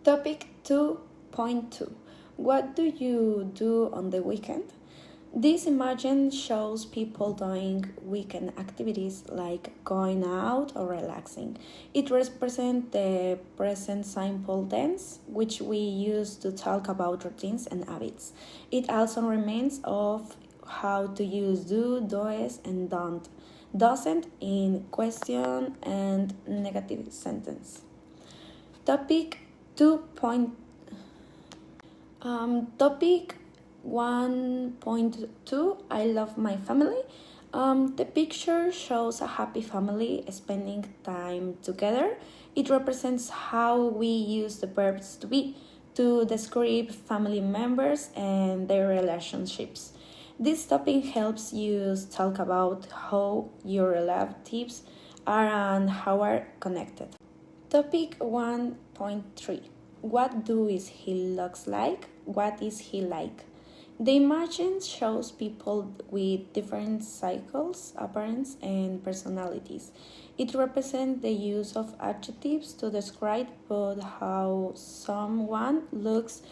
Topic 2.2. What do you do on the weekend? This image shows people doing weekend activities like going out or relaxing. It represents the present simple tense, which we use to talk about routines and habits. It also reminds of how to use do, does, and don't, doesn't in question and negative sentence. Topic 1.2. I love my family. The picture shows a happy family spending time together. It represents how we use the verbs to be to describe family members and their relationships. This topic helps you talk about how your relatives are and how are connected. Topic 1.3. What does he looks like? What is he like? The image shows people with different cycles, appearance, and personalities. It represents the use of adjectives to describe both how someone looks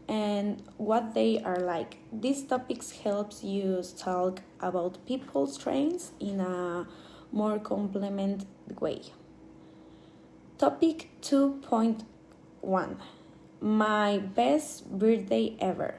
and what they are like. These topics helps you talk about people's traits in a more complement way. Topic 2.1. My best birthday ever.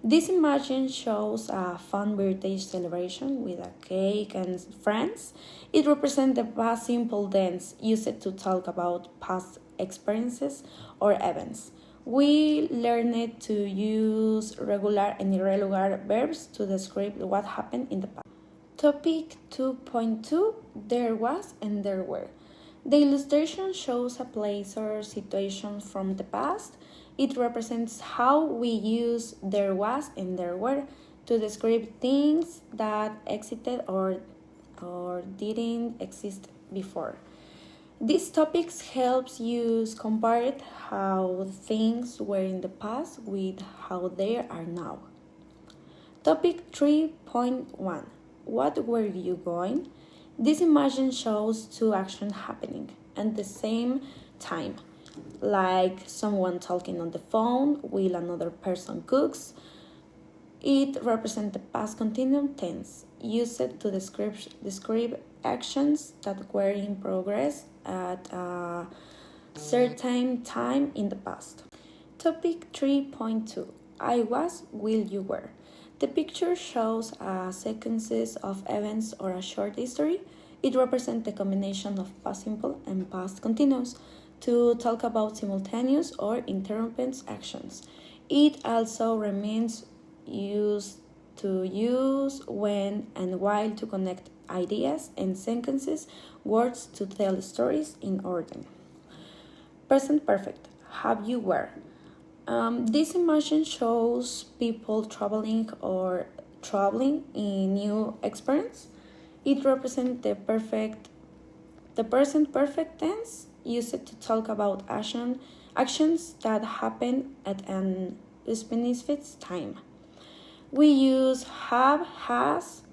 This image shows a fun birthday celebration with a cake and friends. It represents the past simple tense used to talk about past experiences or events. We learned to use regular and irregular verbs to describe what happened in the past. Topic 2.2. There was and there were. The illustration shows a place or situation from the past. It represents how we use there was and there were to describe things that existed or didn't exist before. These topics helps you compare how things were in the past with how they are now. Topic 3.1. What were you going? This image shows two actions happening at the same time, like someone talking on the phone while another person cooks. It represents the past continuous tense used to describe actions that were in progress at a certain time in the past. Topic 3.2. I was, will you were. The picture shows a sequences of events or a short history. It represents the combination of past simple and past continuous to talk about simultaneous or interrupted actions. It also remains used to use when and while to connect ideas and sentences, words to tell stories in order. Present perfect. Have you were. This image shows people traveling or traveling in new experience. It represents the present perfect tense used to talk about actions that happen at an specific time. We use have, has,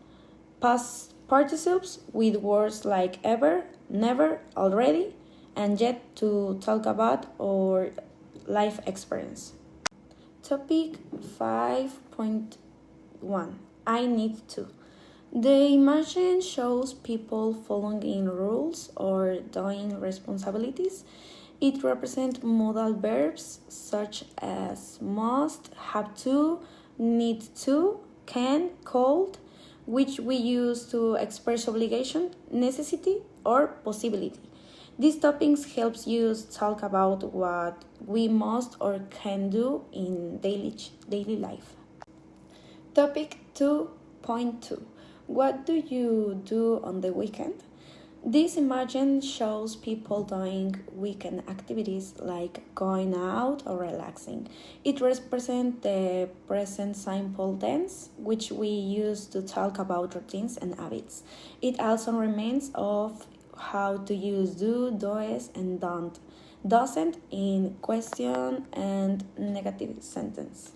past participles with words like ever, never, already, and yet to talk about our life experience. Topic 5.1. I need to. The image shows people following rules or doing responsibilities. It represents modal verbs such as must, have to, need to, can, could, which we use to express obligation, necessity, or possibility. These topics helps you talk about what we must or can do in daily life. Topic 2.2. What do you do on the weekend? This image shows people doing weekend activities like going out or relaxing. It represents the present simple tense, which we use to talk about routines and habits. It also reminds of how to use do, does, and don't, doesn't in question and negative sentence.